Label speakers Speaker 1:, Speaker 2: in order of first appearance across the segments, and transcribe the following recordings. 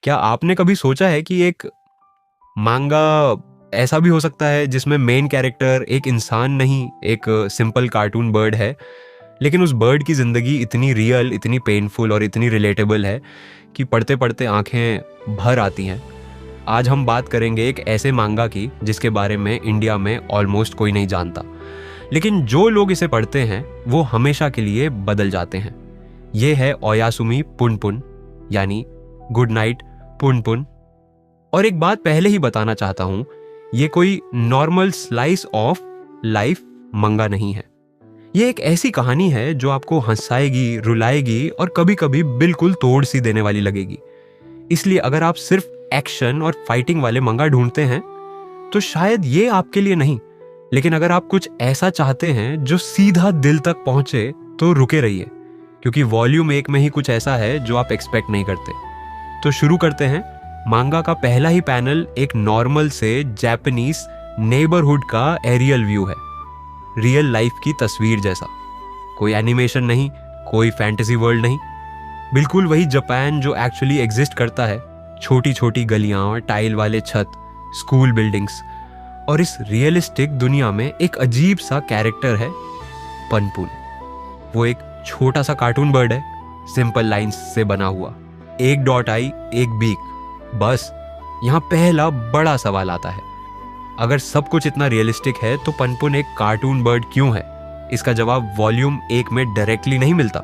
Speaker 1: क्या आपने कभी सोचा है कि एक मांगा ऐसा भी हो सकता है जिसमें मेन कैरेक्टर एक इंसान नहीं, एक सिंपल कार्टून बर्ड है, लेकिन उस बर्ड की ज़िंदगी इतनी रियल, इतनी पेनफुल और इतनी रिलेटेबल है कि पढ़ते पढ़ते आंखें भर आती हैं। आज हम बात करेंगे एक ऐसे मांगा की जिसके बारे में इंडिया में ऑलमोस्ट कोई नहीं जानता, लेकिन जो लोग इसे पढ़ते हैं वो हमेशा के लिए बदल जाते हैं। ये है ओयासुमी पुनपुन, यानी गुड नाइट पुनपुन। और एक बात पहले ही बताना चाहता हूं, ये कोई नॉर्मल स्लाइस ऑफ लाइफ मंगा नहीं है। ये एक ऐसी कहानी है जो आपको हंसाएगी, रुलाएगी और कभी कभी बिल्कुल तोड़ सी देने वाली लगेगी। इसलिए अगर आप सिर्फ एक्शन और फाइटिंग वाले मंगा ढूंढते हैं तो शायद ये आपके लिए नहीं, लेकिन अगर आप कुछ ऐसा चाहते हैं जो सीधा दिल तक पहुंचे तो रुके रहिए, क्योंकि वॉल्यूम 1 में ही कुछ ऐसा है जो आप एक्सपेक्ट नहीं करते। तो शुरू करते हैं। मांगा का पहला ही पैनल एक नॉर्मल से जापानीज नेबरहुड का एरियल व्यू है, रियल लाइफ की तस्वीर जैसा। कोई एनिमेशन नहीं, कोई फैंटेसी वर्ल्ड नहीं, बिल्कुल वही जापान जो एक्चुअली एग्जिस्ट करता है। छोटी छोटी गलियां, टाइल वाले छत, स्कूल बिल्डिंग्स, और इस रियलिस्टिक दुनिया में एक अजीब सा कैरेक्टर है, पनपुन। वो एक छोटा सा कार्टून बर्ड है, सिंपल लाइंस से बना हुआ, एक डॉट आई, एक बीक। बस यहाँ पहला बड़ा सवाल आता है, अगर सब कुछ इतना रियलिस्टिक है तो पनपुन एक कार्टून बर्ड क्यों है? इसका जवाब वॉल्यूम 1 में डायरेक्टली नहीं मिलता,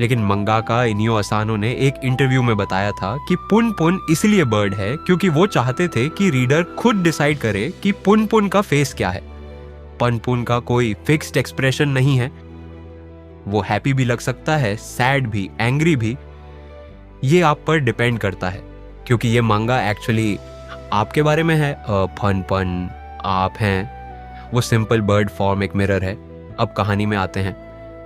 Speaker 1: लेकिन मंगाका इनियो असानो ने एक इंटरव्यू में बताया था कि पुनपुन इसलिए बर्ड है क्योंकि वो चाहते थे कि रीडर खुद डिसाइड करे कि पुनपुन का फेस क्या है। पनपुन का कोई फिक्स्ड एक्सप्रेशन नहीं है, वो हैप्पी भी लग सकता है, सैड भी, एंग्री भी। ये आप पर डिपेंड करता है, क्योंकि ये मांगा एक्चुअली आपके बारे में है। पनपुन आप हैं, वो सिंपल बर्ड फॉर्म एक मिरर है। अब कहानी में आते हैं।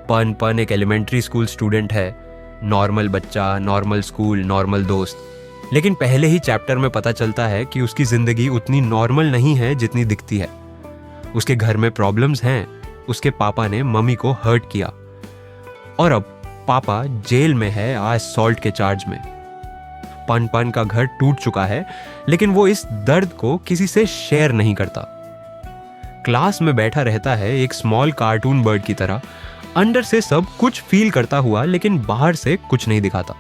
Speaker 1: पनपुन एक एलिमेंट्री स्कूल स्टूडेंट है, नॉर्मल बच्चा, नॉर्मल स्कूल, नॉर्मल दोस्त। लेकिन पहले ही चैप्टर में पता चलता है कि उसकी जिंदगी उतनी नॉर्मल नहीं है जितनी दिखती है। उसके घर में प्रॉब्लम्स हैं, उसके पापा ने मम्मी को हर्ट किया और अब पापा जेल में है असॉल्ट के चार्ज में। पनपुन का घर टूट चुका है, लेकिन वो इस दर्द को किसी से शेयर नहीं करता। क्लास में बैठा रहता है एक स्मॉल कार्टून बर्ड की तरह, अंदर से सब कुछ फील करता हुआ, लेकिन बाहर से कुछ नहीं दिखाता।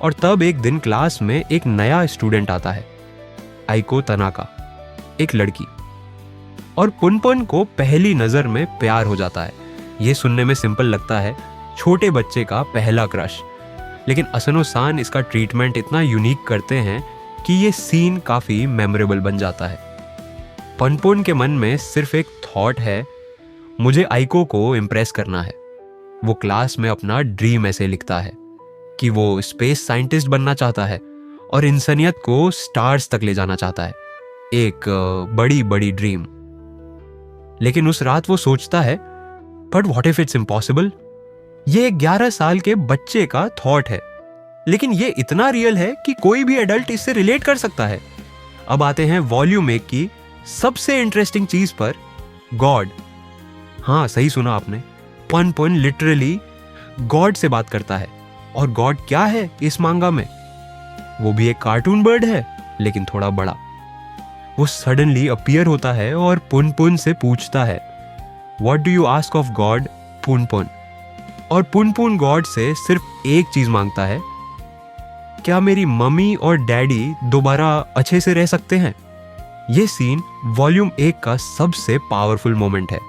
Speaker 1: और तब एक दिन क्लास में एक नया स्टूडेंट आता है, आइको तनाका, एक लड़की। और पुनपुन को पहली नजर में प्यार हो जाता है। ये सुनने में सिंपल लगता है, छोटे बच्चे का पहला क्रश, लेकिन असनो-सान इसका ट्रीटमेंट इतना यूनिक करते हैं कि ये सीन काफी मेमोरेबल बन जाता है। पनपुन के मन में सिर्फ एक थॉट है, मुझे आइको को इम्प्रेस करना है। वो क्लास में अपना ड्रीम ऐसे लिखता है कि वो स्पेस साइंटिस्ट बनना चाहता है और इंसानियत को स्टार्स तक ले जाना चाहता है, एक बड़ी बड़ी ड्रीम। लेकिन उस रात वो सोचता है, but what if it's impossible? ये 11 साल के बच्चे का थॉट है, लेकिन ये इतना रियल है कि कोई भी एडल्ट इससे रिलेट कर सकता है। अब आते हैं वॉल्यूम 1 की सबसे इंटरेस्टिंग चीज पर, गॉड। हाँ, सही सुना आपने, पनपुन लिटरली गॉड से बात करता है। और गॉड क्या है इस मांगा में? वो भी एक कार्टून बर्ड है, लेकिन थोड़ा बड़ा। वो सडनली अपीयर होता है और पुनपुन से पूछता है, what do you ask of God, Punpun? और पुनपुन गॉड से सिर्फ एक चीज मांगता है, क्या मेरी मम्मी और डैडी दोबारा अच्छे से रह सकते हैं? ये सीन वॉल्यूम 1 का सबसे पावरफुल मोमेंट है।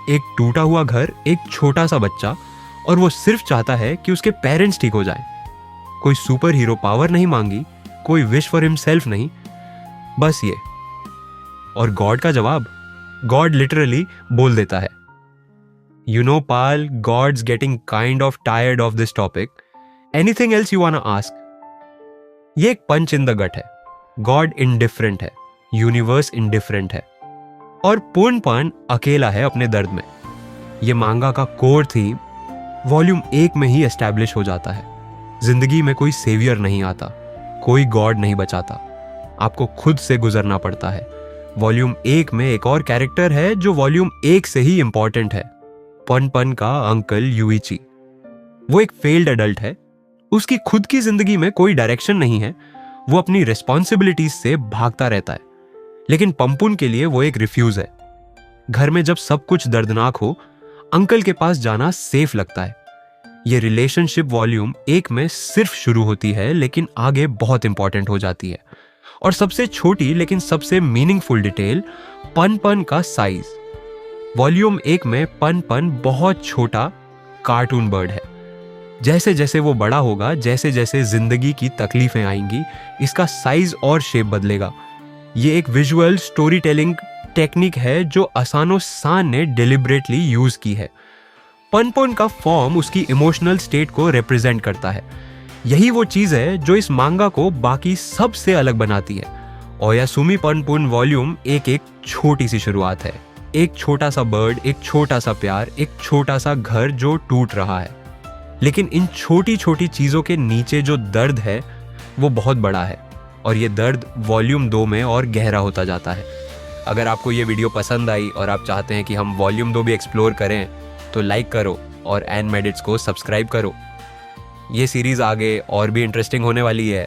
Speaker 1: एक टूटा हुआ घर, एक छोटा सा बच्चा, और वो सिर्फ चाहता है कि उसके पेरेंट्स ठीक हो जाएं। कोई सुपर हीरो पावर नहीं मांगी, कोई विश फॉर हिमसेल्फ नहीं, बस ये। और गॉड का जवाब, गॉड लिटरली बोल देता है, you know pal, God's getting kind of tired of this topic, anything else you wanna ask? ये एक पंच इन द गट है। गॉड इंडिफरेंट है, यूनिवर्स इंडिफरेंट है, और पुनपुन अकेला है अपने दर्द में। ये मांगा का कोर थीम वॉल्यूम 1 में ही एस्टैब्लिश हो जाता है। जिंदगी में कोई सेवियर नहीं आता, कोई गॉड नहीं बचाता, आपको खुद से गुजरना पड़ता है। वॉल्यूम 1 में एक और कैरेक्टर है जो वॉल्यूम 1 से ही इंपॉर्टेंट है, पनपुन का अंकल यूइची। वो एक फेल्ड एडल्ट है, उसकी खुद की जिंदगी में कोई डायरेक्शन नहीं है, वो अपनी रिस्पॉन्सिबिलिटीज से भागता रहता है, लेकिन पंपुन के लिए वो एक रिफ्यूज है। घर में जब सब कुछ दर्दनाक हो, अंकल के पास जाना सेफ लगता है। ये रिलेशनशिप वॉल्यूम 1 में सिर्फ शुरू होती है, लेकिन आगे बहुत इंपॉर्टेंट हो जाती है। और सबसे छोटी लेकिन सबसे मीनिंगफुल डिटेल, पन पन का साइज। वॉल्यूम 1 में पन पन बहुत छोटा कार्टून बर्ड है। जैसे जैसे वो बड़ा होगा, जैसे जैसे जिंदगी की तकलीफें आएंगी, इसका साइज और शेप बदलेगा। ये एक विजुअल स्टोरी टेलिंग टेक्निक है जो असानो सान ने डिलिबरेटली यूज की है। पनपोन का फॉर्म उसकी इमोशनल स्टेट को रिप्रेजेंट करता है। यही वो चीज है जो इस मांगा को बाकी सबसे अलग बनाती है। ओयासुमी पनपोन वॉल्यूम एक छोटी सी शुरुआत है। एक छोटा सा बर्ड, एक छोटा सा प्यार, एक छोटा सा घर जो टूट रहा है। लेकिन इन छोटी छोटी चीजों के नीचे जो दर्द है वो बहुत बड़ा है, और ये दर्द वॉल्यूम 2 में और गहरा होता जाता है। अगर आपको ये वीडियो पसंद आई और आप चाहते हैं कि हम वॉल्यूम 2 भी एक्सप्लोर करें, तो लाइक करो और एन मेडिट्स को सब्सक्राइब करो। ये सीरीज आगे और भी इंटरेस्टिंग होने वाली है।